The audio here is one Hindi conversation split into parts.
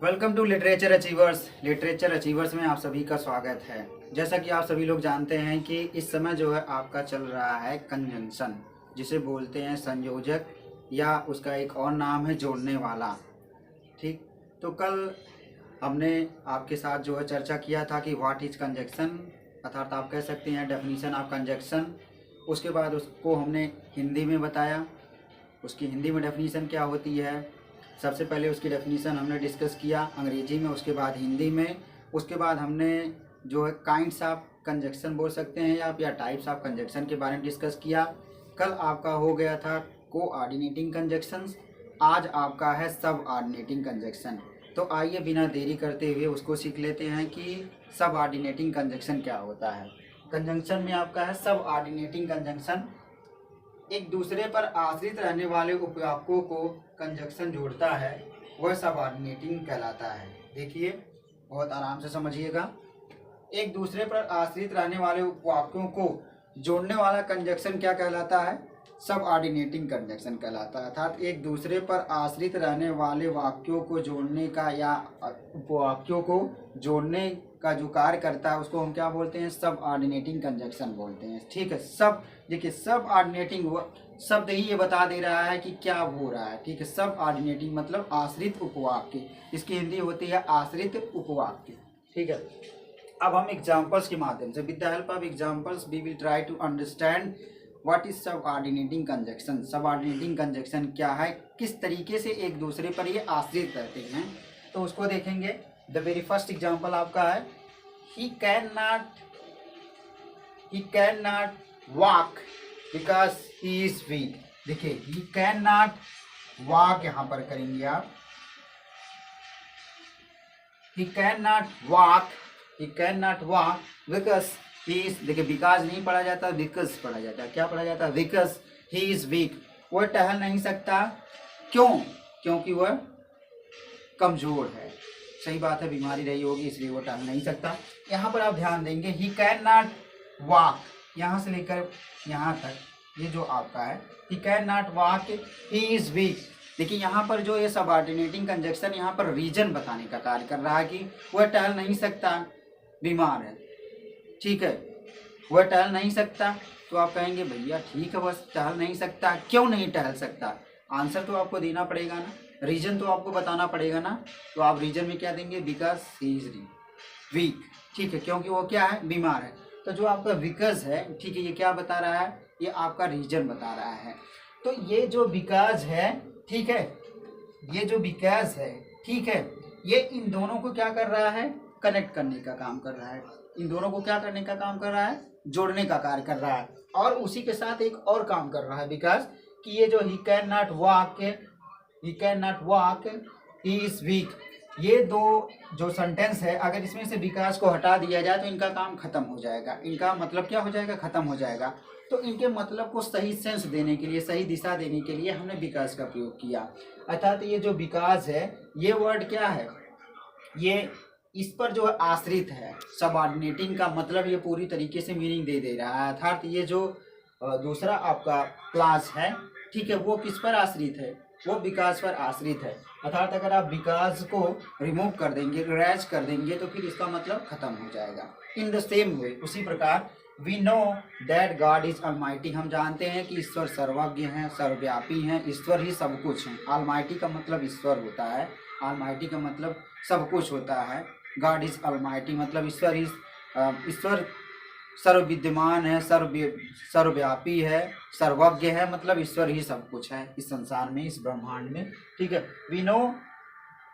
Welcome to literature achievers. Literature achievers में आप सभी का स्वागत है। जैसा कि आप सभी लोग जानते हैं कि इस समय जो है आपका चल रहा है कंजंक्शन, जिसे बोलते हैं संयोजक या उसका एक और नाम है जोड़ने वाला। ठीक, तो कल हमने आपके साथ जो है चर्चा किया था कि व्हाट इज कंजंक्शन, अर्थात आप कह सकते हैं डेफिनेशन ऑफ कंजंक्शन। उसके बाद उसको हमने हिंदी में बताया, उसकी हिंदी में डेफिनेशन क्या होती है। सबसे पहले उसकी डेफिनेशन हमने डिस्कस किया अंग्रेजी में, उसके बाद हिंदी में, उसके बाद हमने जो है काइंड्स ऑफ कंजक्शन बोल सकते हैं आप या टाइप्स ऑफ कंजक्शन के बारे में डिस्कस किया। कल आपका हो गया था कोऑर्डिनेटिंग कंजक्शंस, आज आपका है सब ऑर्डिनेटिंग कंजक्शन। तो आइए बिना देरी करते हुए उसको सीख लेते हैं कि सब ऑर्डिनेटिंग कंजक्शन क्या होता है। कंजंक्शन में आपका है सब ऑर्डिनेटिंग कंजंक्शन, एक दूसरे पर आश्रित रहने वाले उपवाक्यों को कंजक्शन जोड़ता है, वह सबऑर्डिनेटिंग कहलाता है। देखिए, बहुत आराम से समझिएगा। एक दूसरे पर आश्रित रहने वाले उपवाक्यों को जोड़ने वाला कंजक्शन क्या कहलाता है? सबऑर्डिनेटिंग कंजक्शन कहलाता है। अर्थात एक दूसरे पर आश्रित रहने वाले वाक्यों को जोड़ने का या उपवाक्यों को जोड़ने का जो कार्य करता है उसको हम क्या बोलते हैं? सबऑर्डिनेटिंग कंजक्शन बोलते हैं। ठीक है, सब देखिए सबऑर्डिनेटिंग शब्द ही ये बता दे रहा है कि क्या हो रहा है। ठीक है, सबऑर्डिनेटिंग मतलब आश्रित उपवाक्य, इसकी हिंदी होती है आश्रित उपवाक्य। ठीक है, अब हम एग्जाम्पल्स के माध्यम से, with the help of examples we will try to understand what is subordinating conjunction. Subordinating conjunction क्या है, किस तरीके से एक दूसरे पर ये आश्रित रहते हैं, तो उसको देखेंगे। द वेरी फर्स्ट एग्जाम्पल आपका है ही can not walk because he is week. देखिए, ही कैन नॉट वॉक यहां पर करेंगे आप, ही can not walk because he is, देखिए बिकॉज नहीं पढ़ा जाता, बिकॉज पढ़ा जाता है। क्या पढ़ा जाता है? Because he is week. वह टहल नहीं सकता, क्यों? क्योंकि वह कमजोर है। सही बात है, बीमारी रही होगी इसलिए वो टहल नहीं सकता। यहाँ पर आप ध्यान देंगे ही कैन नॉट वॉक, यहाँ से लेकर यहाँ तक ये जो आपका है ही can not walk, he is week. देखिए यहाँ पर जो ये सबऑर्डिनेटिंग कंजक्शन यहाँ पर रीजन बताने का कार्य कर रहा है कि वह टहल नहीं सकता, बीमार है। ठीक है, वह टहल नहीं सकता, तो आप कहेंगे भैया ठीक है बस टहल नहीं सकता, क्यों नहीं टहल सकता? आंसर तो आपको देना पड़ेगा ना, रीजन तो आपको बताना पड़ेगा ना। तो आप रीजन में क्या देंगे? Because he is week. ठीक है, क्योंकि वो क्या है? बीमार है। तो जो आपका बिकॉज है, ठीक है, ये क्या बता रहा है? ये आपका रीजन बता रहा है। तो ये जो बिकॉज है, ठीक है, ये जो बिकॉज है, ठीक है, ये इन दोनों को क्या कर रहा है? कनेक्ट करने का काम कर रहा है। इन दोनों को क्या करने का काम कर रहा है? जोड़ने का कार्य कर रहा है। और उसी के साथ एक और काम कर रहा है बिकॉज कि ये जो ही can not walk, he is week, ये दो जो सेंटेंस है, अगर इसमें से विकास को हटा दिया जाए तो इनका काम खत्म हो जाएगा। इनका मतलब क्या हो जाएगा? खत्म हो जाएगा। तो इनके मतलब को सही सेंस देने के लिए, सही दिशा देने के लिए हमने विकास का प्रयोग किया। अर्थात ये जो विकास है, ये वर्ड क्या है? ये इस पर जो है आश्रित है। सबऑर्डिनेटिंग का मतलब ये पूरी तरीके से मीनिंग दे रहा है। अर्थात ये जो दूसरा आपका क्लास है, ठीक है, वो किस पर आश्रित है? वो विकास पर आश्रित है। अर्थात अगर आप विकास को रिमूव कर देंगे, इरेज कर देंगे, तो फिर इसका मतलब खत्म हो जाएगा। इन द सेम वे, उसी प्रकार we know that God is almighty, हम जानते हैं कि ईश्वर सर्वज्ञ हैं, सर्वव्यापी हैं, ईश्वर ही सब कुछ है। अलमाइटी का मतलब ईश्वर होता है, अलमाइटी का मतलब सब कुछ होता है। गॉड इज अलमाइटी मतलब ईश्वर सर्व विद्यमान है, सर्वव्यापी है, सर्वज्ञ है, मतलब ईश्वर ही सब कुछ है इस संसार में, इस ब्रह्मांड में। ठीक है, we know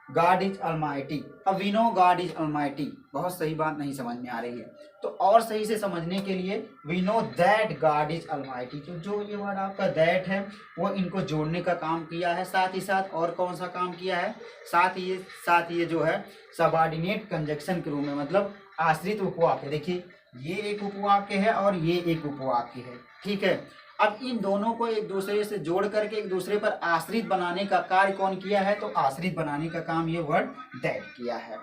God is almighty. अब we know God is almighty, बहुत सही बात नहीं समझ में आ रही है, तो और सही से समझने के लिए we know that God is almighty, तो जो ये वर्ड आपका दैट है वो इनको जोड़ने का काम किया है। साथ ही साथ और कौन सा काम किया है? साथ ही जो है सबऑर्डिनेट कंजक्शन के रूप में, मतलब आश्रित उपवाक्य। देखिए, ये एक उपवाक्य है और ये एक उपवाक्य है। ठीक है, अब इन दोनों को एक दूसरे से जोड़ करके एक दूसरे पर आश्रित बनाने का कार्य कौन किया है? तो आश्रित बनाने का काम ये वर्ड दैट किया है।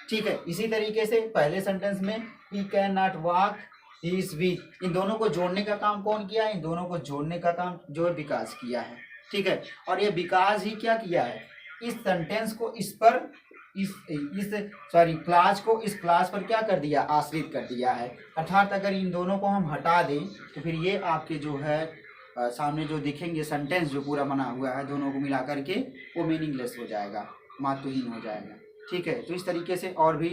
ठीक है, इसी तरीके से पहले सेंटेंस में he can not walk, he is weak, इन दोनों को जोड़ने का काम कौन किया है? इन दोनों को जोड़ने का काम जो है विकास किया है। ठीक है, और ये विकास ही क्या किया है? इस सेंटेंस को इस पर क्लास को इस क्लास पर क्या कर दिया, आश्रित कर दिया है। अर्थात अगर इन दोनों को हम हटा दें तो फिर ये आपके जो है सामने जो दिखेंगे सेंटेंस जो पूरा बना हुआ है दोनों को मिला करके वो मीनिंगलेस हो जाएगा, महत्वहीन हो जाएगा। ठीक है, तो इस तरीके से और भी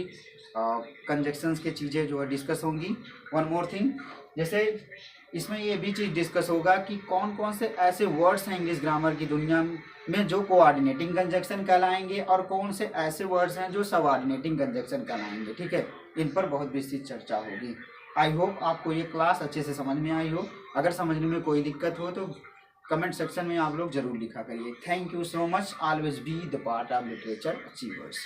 कंजक्शंस के चीज़ें जो है डिस्कस होंगी। वन मोर थिंग, जैसे इसमें ये भी चीज़ डिस्कस होगा कि कौन कौन से ऐसे वर्ड्स हैं इंग्लिश ग्रामर की दुनिया में जो कोऑर्डिनेटिंग कंजक्शन कहलाएंगे और कौन से ऐसे वर्ड्स हैं जो सबऑर्डिनेटिंग कंजक्शन कहलाएंगे। ठीक है, इन पर बहुत विस्तृत चर्चा होगी। आई होप आपको ये क्लास अच्छे से समझ में आई हो। अगर समझने में कोई दिक्कत हो तो कमेंट सेक्शन में आप लोग जरूर लिखा करिए। Thank you so much. Always be the part of literature achievers.